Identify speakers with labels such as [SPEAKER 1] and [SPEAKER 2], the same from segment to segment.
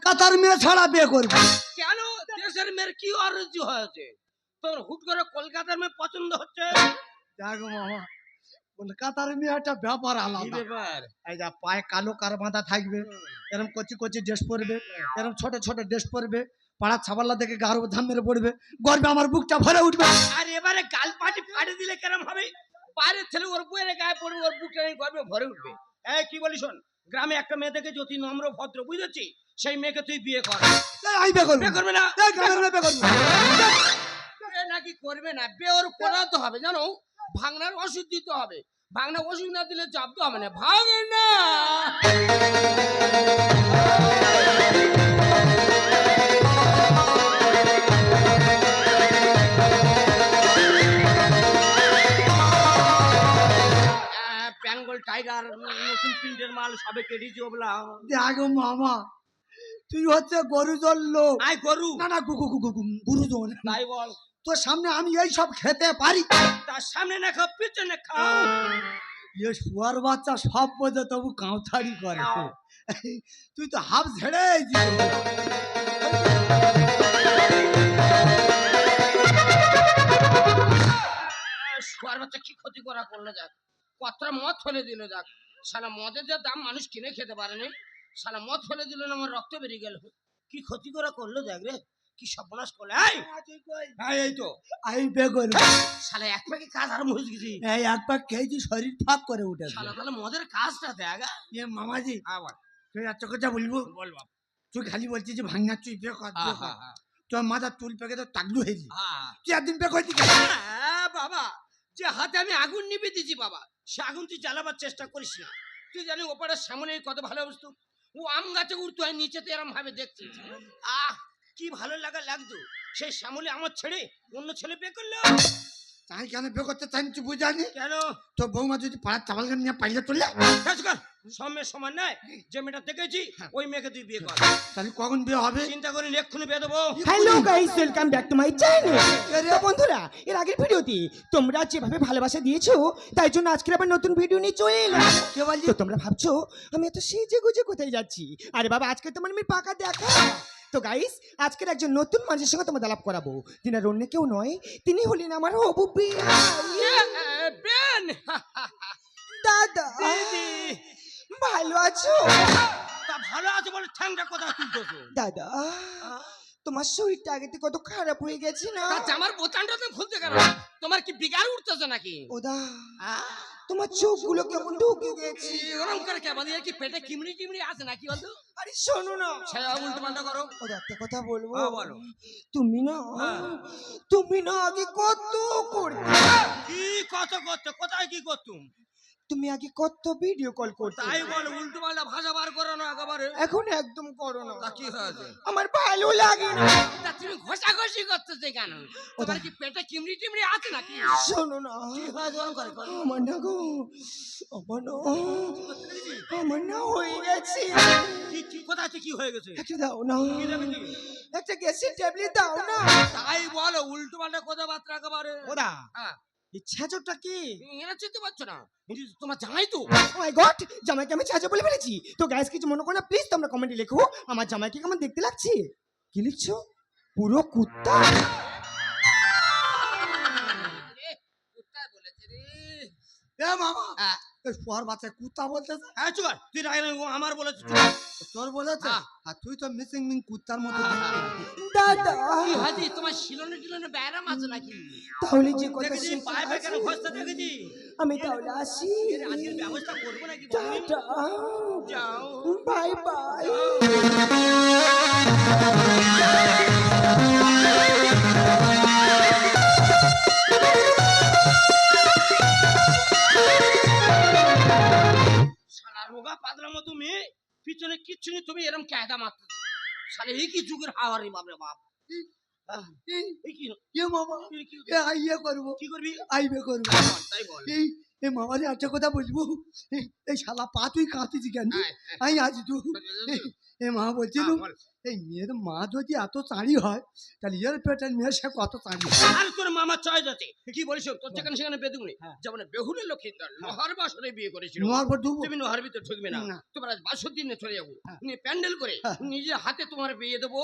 [SPEAKER 1] কলকাতার মেয়ে ছাড়া বিয়ে করবো।
[SPEAKER 2] কেন দেশের মেয়ের কি অরুচি হয়েছে তোর হুট করে কলকাতার মেয়ে পছন্দ হচ্ছে?
[SPEAKER 1] দেখো মামা, কলকাতার মেয়ে একটা ব্যাপার
[SPEAKER 2] কি
[SPEAKER 1] আলাদা।
[SPEAKER 2] ব্যাপার?
[SPEAKER 1] এই যা পায়ে কালো কার বাঁধা থাকবে, এরকম কচি কচি ড্রেস পরবে, এরকম ছোট ছোট ড্রেস পরবে, পাড়ার ছাবাল্লা থেকে গাঢ় ধান মেরে পড়বে, গর্বে আমার বুকটা ভরে উঠবে।
[SPEAKER 2] আর এবারে গাল পাটি ফাড়ে দিলে কেরম হবে? বাইরের ছেলে ওর বইয়ের গায়ে পড়বে, ওর বুকটা গর্বে ভরে উঠবে। এই কি বলি শোন, গ্রামে একটা মেয়ে দেখেছি অতি নম্র ভদ্র, বুঝেছি, সেই মেয়েকে তুই বিয়ে কর।
[SPEAKER 1] আমি বিয়ে করবো।
[SPEAKER 2] বিয়ে করবে না?
[SPEAKER 1] এই গ্রামের মেয়ে বিয়ে করবো।
[SPEAKER 2] বিয়ে নাকি করবে না, বিয়ে ওর করাতে হবে জানো, ভাঙনার ওষুধ দিতে হবে, ভাঙনা ওষুধ না দিলে জব্দ হবে না, ভাঙে না। বেঙ্গল টাইগার নতুন প্রিন্টের মাল সবে কেটেছি ওগুলা।
[SPEAKER 1] দেখো মামা, তুই হচ্ছে গরুজন লোক।
[SPEAKER 2] আয় গরু
[SPEAKER 1] না না, গুরুজন।
[SPEAKER 2] তাই বল,
[SPEAKER 1] তোর সামনে আমি এই সব খেতে পারি?
[SPEAKER 2] তার সামনে না খাও পিছনে খাও।
[SPEAKER 1] এ শুয়ার বাচ্চা সব বোঝে, তবু কাউথারি করে। তুই তো হাফ ঝেড়ে
[SPEAKER 2] শুয়ার বাচ্চা কি ক্ষতি করা করলো দেখ, কতটা মদ ফেলে দিল দেখ, সারা মদের যা দাম মানুষ কিনে খেতে পারেনি, সারা মদ ফেলে দিল না, আমার রক্ত বেরিয়ে গেল, কি ক্ষতি করা করলো দেখ রে, কি সর্বনাশ করলো। এই তো
[SPEAKER 1] আমি বিয়ে করবো।
[SPEAKER 2] শালা এক প্যাকে কাজ আরম্ভ হয়ে গেছি,
[SPEAKER 1] এই এক পাক খেয়েছি, শরীর ফাঁক করে উঠেছে।
[SPEAKER 2] শালা তাহলে মদের কাজটা দেখ।
[SPEAKER 1] এ মামাজি,
[SPEAKER 2] আবার
[SPEAKER 1] তুই এত কথা বলবো?
[SPEAKER 2] বল বাপ।
[SPEAKER 1] তুই খালি বলছিস যে ভাঙনা তুই বিয়ে কর, বিয়ে কর। তোর মাথা চুল পেকে তো টাকলু হয়েছি। তুই একদিন বিয়ে করছিস কেন?
[SPEAKER 2] বাবা, যে হাতে আমি আগুন নিভে দিয়েছি বাবা, সে আগুন তুই জ্বালাবার চেষ্টা করিস না। তুই জানি ওপারের সামনে কত ভালো অবস্থা, ও আম গাছে উঠতে হয়, নিচেতে এরম ভাবে দেখছিস, কি ভালো লাগতো, সেই শ্যামলি আমার ছেড়ে অন্য ছেলে বিয়ে করলো।
[SPEAKER 1] তাই কেন বিয়ে করতে চাই তুই বুঝানি?
[SPEAKER 2] কেন?
[SPEAKER 1] তোর বৌমা যদি পাড়ার চাপাল নিয়ে পাইলে তুললে,
[SPEAKER 2] সময়ের সমান নয়, যে মেয়েটা দেখেছি ওই মেয়েকে তুই বিয়ে কর।
[SPEAKER 1] তাহলে কখন বিয়ে হবে?
[SPEAKER 2] চিন্তা করি এক্ষুনি বিয়ে দেবো।
[SPEAKER 3] Hello guys, welcome back to my channel. তো বন্ধুরা, এর আগের ভিডিওতে তোমরা যেভাবে ভালোবাসা দিয়েছো, তাই জন্য আজকে আবার নতুন ভিডিও নিয়ে চলে এলাম।
[SPEAKER 1] কে বলছি?
[SPEAKER 3] তো তোমরা ভাবছো আমি এত সেজে গুজে কোথায় যাচ্ছি? আরে বাবা, আজকে তোমার আমি পাকা দেখা। তো গাইস, আজকের একজন নতুন মানুষের সঙ্গে তোমাদের আলাপ করাবো, তিনি আর অন্য কেউ নয়, তিনি হলেন আমার হবু
[SPEAKER 2] বেন
[SPEAKER 3] দাদা।
[SPEAKER 2] দিদি,
[SPEAKER 3] ভালো আছো
[SPEAKER 2] তা ভালো আছে বলে ঠ্যাংটা কোথায় তুলতেছো?
[SPEAKER 3] দাদা? তোমার শরীরটা আগে থেকে কত খারাপ হয়ে গেছে না?
[SPEAKER 2] তা জামার বোতামটা তো খুলতে কেন? তোমার কি বিগার উঠতেছে নাকি?
[SPEAKER 3] ওদা, তোমার চোখগুলো কেমন ঢুকে গেছে।
[SPEAKER 2] ওরম করে কেমন কি পেটে কিমড়ি টিমড়ি আছে নাকি বন্ধু?
[SPEAKER 3] আরে শোনো না,
[SPEAKER 2] সে উল্টো পাল্টা করো।
[SPEAKER 3] ওদা একটা কথা বলবো?
[SPEAKER 2] বলো।
[SPEAKER 3] তুমি না,
[SPEAKER 2] হ্যাঁ।
[SPEAKER 3] তুমি না আগে কত করতে,
[SPEAKER 2] কি কত করতে, কোথায় কি করতুম?
[SPEAKER 3] তুমি আগে কত ভিডিও কল করতে,
[SPEAKER 2] তাই বলো, উল্টো পাল্টা ভাষা বার করো না একেবারে।
[SPEAKER 3] এখন একদম করো না।
[SPEAKER 2] তা কি হয়েছে?
[SPEAKER 3] আমার ভালো লাগে না।
[SPEAKER 2] তা তুমি ঘষাঘষি করতেছে কেন? তোমার কি পেটে কিমড়ি টিমড়ি আছে নাকি?
[SPEAKER 3] শোনো না,
[SPEAKER 2] কি হয়েছে ওরম করে করো?
[SPEAKER 3] আমার না গো, আমার না, আমার না হয়ে গেছে।
[SPEAKER 2] কি কোথায় কি হয়ে গেছে?
[SPEAKER 3] একটা দাও না,
[SPEAKER 2] কি দেখেছি?
[SPEAKER 3] একটা গ্যাসের ট্যাবলেট দাও না।
[SPEAKER 2] তাই বলো, উল্টো পাল্টা কথাবার্তা একেবারে।
[SPEAKER 3] ওদা,
[SPEAKER 2] হ্যাঁ,
[SPEAKER 3] এই ছেঁচোটা কি?
[SPEAKER 2] এরা চিনতে পারছো না? এটি তোমার জামাই তো।
[SPEAKER 3] ও মাই গড, জামাইকে আমি ছেঁচো বলে ফেলেছি। তো গাইস, কিছু মনে করো না প্লিজ, তোমরা কমেন্টে লেখো আমার জামাইকে কেমন দেখতে লাগছে। কি লিখছো? পুরো কুত্তা।
[SPEAKER 2] কোথায় বলেছে রে?
[SPEAKER 1] এ মামা, এই শুয়ার বাচ্চা কুত্তা বলতেছে।
[SPEAKER 2] হ্যাঁ চুপ কর, তুই রাগ না, ও আমার বলেছে।
[SPEAKER 1] তোর বলেছে? আর তুই তো মিসিং মিং কুত্তার মতো দেখতে।
[SPEAKER 3] দাদা,
[SPEAKER 2] কি হাজি, তোমার শিলনে টিলনে ব্যায়াম আছে নাকি?
[SPEAKER 3] তাহলে যে কথা
[SPEAKER 2] দেখেছি
[SPEAKER 3] শুনতে
[SPEAKER 2] পায়ে পায়ে কেন
[SPEAKER 3] আছে,
[SPEAKER 2] ঘষতে দেখেছি।
[SPEAKER 3] আমি তাহলে আসি।
[SPEAKER 2] এর আজকের ব্যবস্থা করবো নাকি বলুন?
[SPEAKER 3] টাটা,
[SPEAKER 2] যাও।
[SPEAKER 3] Bye bye.
[SPEAKER 2] শালা রোগা পাতলা মতো মেয়ে, পিছনে কিচ্ছু নেই, তুমি এরম কায়দা মারতে। শালা এই কি যুগের হাওয়া রে বাপরে বাপ। এই কি
[SPEAKER 1] এ মামা,
[SPEAKER 2] কি
[SPEAKER 1] এ আইয়ে করবো,
[SPEAKER 2] কি করবি?
[SPEAKER 1] আইবে করবো।
[SPEAKER 2] তাই বল।
[SPEAKER 1] এই মামারে একটা কথা বলবো, এই শালা পা তুই কাঁদতেছি কেন?
[SPEAKER 2] হ্যাঁ,
[SPEAKER 1] আই আজ তুই এ মা বলছিলুম
[SPEAKER 2] বল।
[SPEAKER 1] এই মেয়ের মা যদি এত চাঁড়ি হয় তাহলে এর পেটের মেয়ে সে কত চাঁড়ি হয়?
[SPEAKER 2] আর তোর মামা চয়েস আছে কি বলিস তোর যেখানে সেখানে বেদুমনি
[SPEAKER 1] হ্যাঁ।
[SPEAKER 2] যেমন বেহুলের লক্ষিন্দর লোহার বাসরে বিয়ে করেছিল
[SPEAKER 1] নোয়ার পর ঢুকবো?
[SPEAKER 2] তুমি নোহার ভিতরে ঢুকবে না
[SPEAKER 1] না।
[SPEAKER 2] তোমরা আজ বাসর দিনে চলে যাবো
[SPEAKER 1] হ্যাঁ।
[SPEAKER 2] নিয়ে প্যান্ডেল করে
[SPEAKER 1] হ্যাঁ।
[SPEAKER 2] নিজের হাতে তোমার বিয়ে দেবো।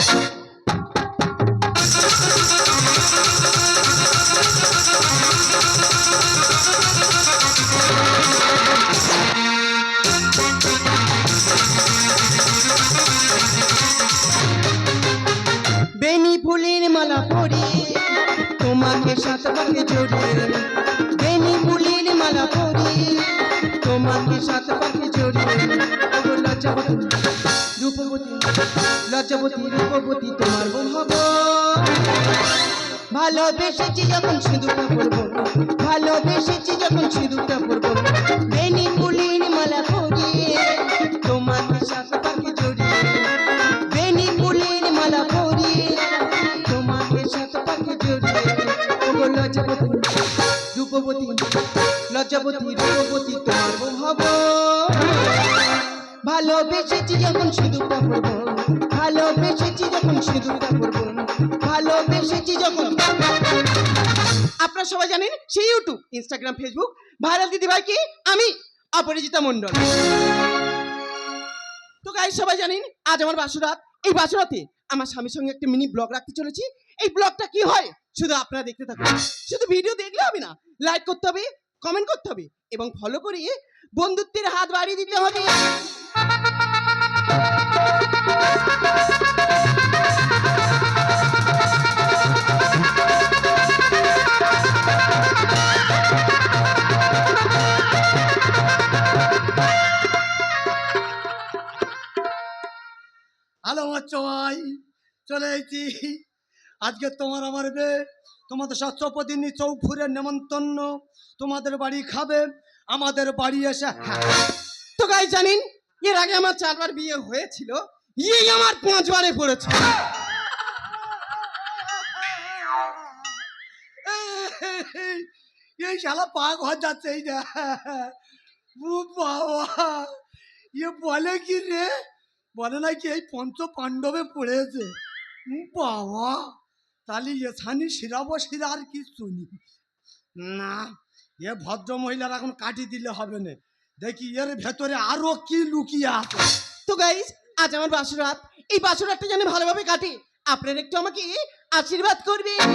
[SPEAKER 3] বেনি ফুলের মালা পরি তোমাকে সাত পাকে জড়িয়ে, বেনি ফুলের মালা পরি তোমাকে সাত পাকে জড়িয়ে, ওগো লজ্জাবতী রূপবতী, লজ্জাবতী রূপবতী তোমার বোন হব। ভালোবেসেছি যখন সিঁদুরটা পরবো, ভালোবেসেছি যখন সিঁদুরটা পরবো, বেনি ফুলের মালা পরি তোমাকে সাত পাকে জড়িয়ে, বেনি ফুলের মালা পরি তোমাকে সাত পাকে জড়িয়ে, ওগো লজ্জাবতী রূপবতী, লজ্জাবতী রূপবতী তোমার বোন হব। ভালোবেসেছি যখন সিঁদুরটা পরবো, ভালোবেসেছি যখন সিঁদুরটা পরবো, ভালোবেসেছি যখন। আপনারা সবাই জানেন সেই ইউটিউব, ইনস্টাগ্রাম, ফেসবুক ভাইরাল দিদি ভাইকে আমি অপরাজিতা মণ্ডল। তো গাইস সবাই জানেন আজ আমার বাসরাত, এই বাসরাতে আমার স্বামীর সঙ্গে একটা মিনি ব্লগ রাখতে চলেছি। এই ব্লগটা কি হয় শুধু আপনারা দেখতে থাকুন, শুধু ভিডিও দেখলে হবে না, লাইক করতে হবে, কমেন্ট করতে হবে এবং ফলো করে বন্ধুত্বের হাত বাড়িয়ে দিতে হবে।
[SPEAKER 1] হ্যালো আমার সবাই চলে এসেছি আজকে তোমার আমার বিয়ে, তোমাদের সত্যপদিনী চৌফুরের নেমন্তন্ন, তোমাদের বাড়ি খাবে আমাদের বাড়ি এসে।
[SPEAKER 3] তো গাইস জানেন এর আগে আমার 4 বার বিয়ে হয়েছিল, এই আমার 5 বারে পড়েছে।
[SPEAKER 1] এই শালা পাক হয়ে যাচ্ছে এই যে ও বাবা, ইয়ে বলে কি রে, বলে নাকি এই পঞ্চ পাণ্ডবে পড়েছে। বাবা তাহলে এছানি শিরাব শিরা আর কি শুনি না, এ ভদ্র মহিলার এখন কাটি দিলে হবে না, দেখি এর ভেতরে আরো কি লুকিয়ে আছে।
[SPEAKER 3] তো গাইস আজ আমার বাসরাত, এই বাসরাতটা যেন ভালোভাবে কাটে, আপনারা একটু আমাকে আশীর্বাদ করবেন।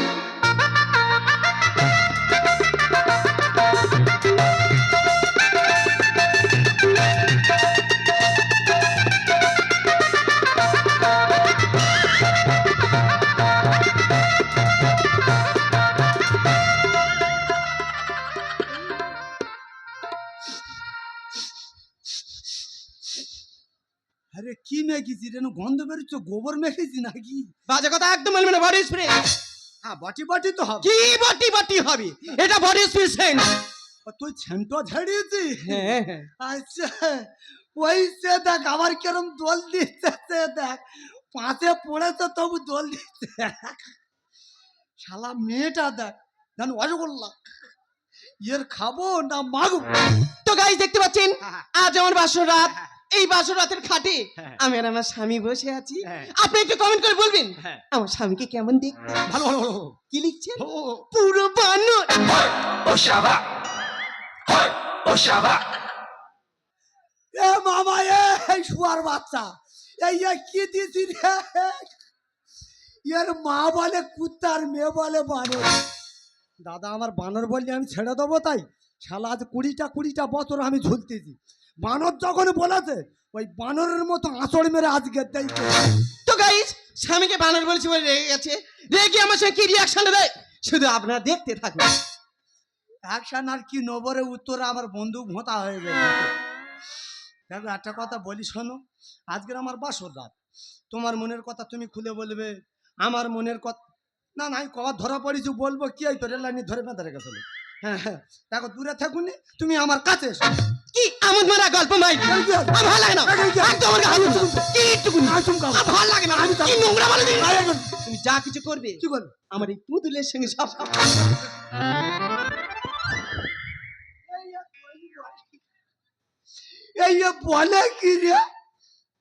[SPEAKER 1] আরে কি মেখেছি রে, গন্ধ বেরোচ্ছে, গোবর মেখেছি নাকি?
[SPEAKER 3] বাজে কথা একদম বলবেন না, বডি স্প্রে।
[SPEAKER 1] হ্যাঁ বাটি বাটি তো হবে।
[SPEAKER 3] কি বটি বটি হবে, এটা বডি স্প্রে সেন্ট।
[SPEAKER 1] তুই ছেন্টো ঝাড়িয়েছি?
[SPEAKER 3] হ্যাঁ হ্যাঁ।
[SPEAKER 1] আচ্ছা ওই সে দেখ আবার কেরম দোল দিচ্ছে, সে দেখ পাঁচে পড়েছে তবু দোল দিচ্ছে। শালা মেয়েটা দেখ জানো অজগোল্লা, এর খাবো না মাগো।
[SPEAKER 3] তো গাইস দেখতে পাচ্ছেন
[SPEAKER 1] হ্যাঁ।
[SPEAKER 3] আজ আমার বাসরাত,
[SPEAKER 1] হ্যাঁ।
[SPEAKER 3] এই বাসরাতের খাটে
[SPEAKER 1] হ্যাঁ।
[SPEAKER 3] আমি আর আমার স্বামী বসে আছি।
[SPEAKER 1] হ্যাঁ।
[SPEAKER 3] আপনি একটু কমেন্ট করে বলবেন
[SPEAKER 1] হ্যাঁ।
[SPEAKER 3] আমার স্বামীকে কেমন দেখতে।
[SPEAKER 1] ভালো ভালো ভালো ভালো।
[SPEAKER 3] কি লিখছেন?
[SPEAKER 1] ও,
[SPEAKER 3] পুরো বানর।
[SPEAKER 1] এ মামা এই শুয়ার বাচ্চা, এই কি দিছি রে, এর মা বলে কুত্তার মেয়ে বলে বানর। দাদা আমার বানর বললে আমি ছেড়ে দেবো, তাই শালা আজ 20টা বছর আমি ঝুলতেছি, বানর যখন বলেছে ওই বানরের মতো আঁচড় মেরে আজকে দেয়।
[SPEAKER 3] তো গাইস স্বামীকে বানর বলছি বলে রেগে গেছে, রেগে আমার সঙ্গে কি রিয়াকশন দেয় শুধু আপনারা দেখতে থাকুন।
[SPEAKER 1] অ্যাকশন আর কি নবরে উত্তরে আমার বন্দুক ভোঁতা হয়ে গেল। দেখো একটা কথা বলি শোনো, আজকের আমার বাসর রাত, তোমার মনের কথা তুমি খুলে বলবে, আমার মনের কথা না না আমি কবার ধরা পড়েছি বলবো কি, এই তো রেল লাইনে ধরে বেঁধে রেখেছিল। হ্যাঁ হ্যাঁ দেখো দূরে থাকুনি, তুমি আমার কাছে এসো।
[SPEAKER 3] কি আমোদ মারা গল্প ভাই, আমার ভালো লাগে না, একদম আমার হাত কি একটুকুনি আমার ভালো লাগে না, কি নোংরা বলে দিন। তুমি যা কিছু করবে
[SPEAKER 1] কি বল
[SPEAKER 3] আমার এই পুতুলের সঙ্গে সব
[SPEAKER 1] এই বলে কি রে,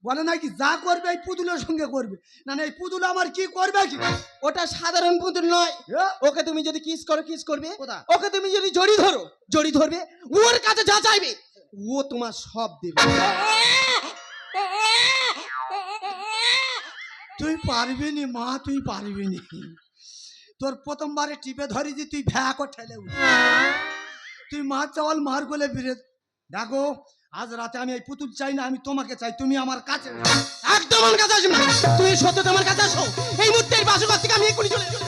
[SPEAKER 1] বলে নাকি যা করবে এই পুতুলের সঙ্গে করবে। না না, এই পুতুল আমার কি করবে কি?
[SPEAKER 3] ওটা সাধারণ পুতুল নয়।
[SPEAKER 1] এ?
[SPEAKER 3] ওকে তুমি যদি কিস করো কিস করবে,
[SPEAKER 1] কোথায়?
[SPEAKER 3] ওকে তুমি যদি জড়ি ধরো জড়ি ধরবে, ওর কাছে যা চাইবে ও তোমার সব দেবে।
[SPEAKER 1] তুই পারবি নি মা, তুই পারবি নি। তোর প্রথমবারে টিপে ধরেছি, তুই ভ্যাক ঠেলে উঠবি। তুই মা চাওয়াল মার গোলে ফিরে। দেখো আজ রাতে আমি এই পুতুল চাই না, আমি তোমাকে চাই, তুমি আমার কাছে।
[SPEAKER 3] একদম আমার কাছে আসবে না। তুমি সত্য তোমার কাছে আসো এই মুহূর্তে, এই বাসুঘর থেকে আমি এক্ষুনি চলে যাবো।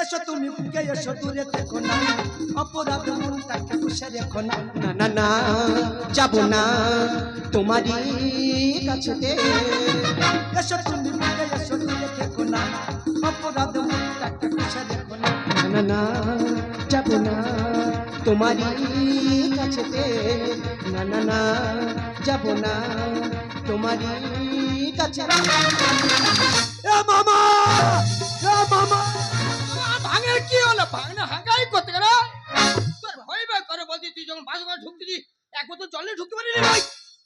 [SPEAKER 1] এসো তুমি বুকে এসো, দূরে থেকো না, অপরাধ মনটাকে বসে রেখো না।
[SPEAKER 3] না না না, যাবো না তোমারই কাছেতে।
[SPEAKER 1] এসো তুমি বুকে এসো, দূরে থেকো না, অপরাধ মনটাকে বসে রেখো না।
[SPEAKER 3] না না না, যাবো না তোমারই কাছেতে। না না না, যাবো না তোমারই কাছে।
[SPEAKER 1] এ মামা, এ মামা,
[SPEAKER 2] ভাঙের কি হলো? ভাঙনা হাঙ্গাই করতে গেল তোর ভয় ভয় করে বলছি, তুই যখন বাসু ঘরে ঢুকতেছি এক বোতল জলে ঢুকতে পারিনি ভাই।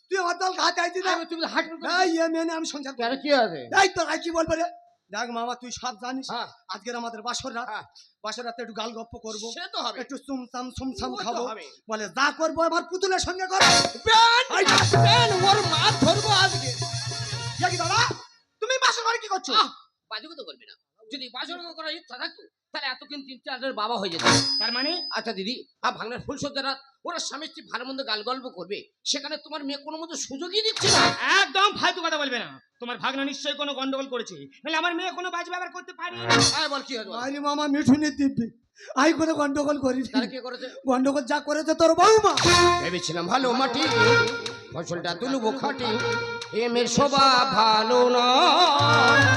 [SPEAKER 1] তুই আমার দল ঘাট আইছি না।
[SPEAKER 2] তুমি হাট
[SPEAKER 1] এই এ মেনে আমি সংসার
[SPEAKER 2] কেন
[SPEAKER 1] করি।
[SPEAKER 2] কি আছে?
[SPEAKER 1] এই তোর আর কি বলবে রে? দেখ মামা, তুই সব জানিস।
[SPEAKER 2] হ্যাঁ।
[SPEAKER 1] আজকের আমাদের বাসর রাত,
[SPEAKER 2] হ্যাঁ।
[SPEAKER 1] বাসর রাতে একটু গাল গপ্প করবো,
[SPEAKER 2] সে তো হবে।
[SPEAKER 1] একটু চুমচাম সুমসাম
[SPEAKER 2] ও তো
[SPEAKER 1] খাবো।
[SPEAKER 2] হবে।
[SPEAKER 1] বলে যা করবো আমার পুতুলের সঙ্গে করো।
[SPEAKER 2] প্যান
[SPEAKER 1] এই,
[SPEAKER 2] প্যান ওর মাছ ধরবো আজকে।
[SPEAKER 1] এ কি দাদা, তুমি বাসর ঘরে কি করছো?
[SPEAKER 2] বাজুকে তো করবি না। যদি বাসর করার ইচ্ছা থাকতো তাহলে এতক্ষণ 3-4 বাবা হয়ে যেত। তার মানে আচ্ছা দিদি, ভাঙনার ফুলসজ্জা রাত, ওরা স্বামী স্ত্রী ভালো মন্দ গাল গল্প করবে, সেখানে তোমার মেয়ে কোনো মতো সুযোগই দিচ্ছে না।
[SPEAKER 4] একদম ফালতু কথা বলবে না। তোমার ভাগনা নিশ্চয়ই কোনো গন্ডগোল করেছে, নাহলে আমার মেয়ে কোনো বাজ ব্যবহার করতে পারে না।
[SPEAKER 2] আর বল কি হলো?
[SPEAKER 1] আরে মামা, মিঠুনের দিব্যি আমি কোনো গন্ডগোল করিনি।
[SPEAKER 2] তারা কি করেছে?
[SPEAKER 1] গন্ডগোল যা করেছে তোর বউমা।
[SPEAKER 2] ভেবেছিলাম ভালো মাটি, ফসলটা তুলবো খাটি, এ মেয়ের শোভা ভালো না।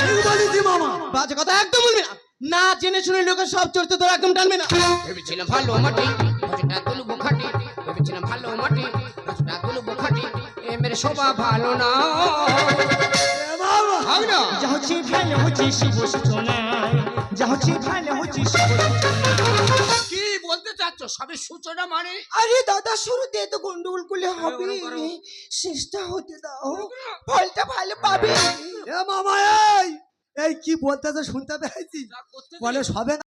[SPEAKER 1] এই বলেছি মামা।
[SPEAKER 3] বাজে কথা একদম বলবে না। না জেনে শুনে লোকের সব চড়তে তোর একদম টানবে না।
[SPEAKER 2] ভেবেছিলাম ভালো মাটি, ফসলটা তুলবো খাটি, ভেবেছিলাম ভালো মাটি, ফসলটা তুলবো খাটি, এ মেয়ের শোভা ভালো না।
[SPEAKER 1] এ মামা,
[SPEAKER 2] ভাগনা
[SPEAKER 4] যা হচ্ছে ভালো হচ্ছে শিব সূচনায়, যা হচ্ছে ভালো হচ্ছে শিব সূচনায়।
[SPEAKER 2] কি বলতে চাচ্ছ? সবে সূচনা মানে?
[SPEAKER 3] আরে দাদা, শুরুতে তো গন্ডগোল করলে হবে,
[SPEAKER 2] ওরকম করো।
[SPEAKER 3] শেষটা হতে দাও, ফলটা ভালো পাবে।
[SPEAKER 1] এ মামা, এই এই কি বলতেছে শুনতে পেয়েছি?
[SPEAKER 2] যা করতে
[SPEAKER 1] বলে সবে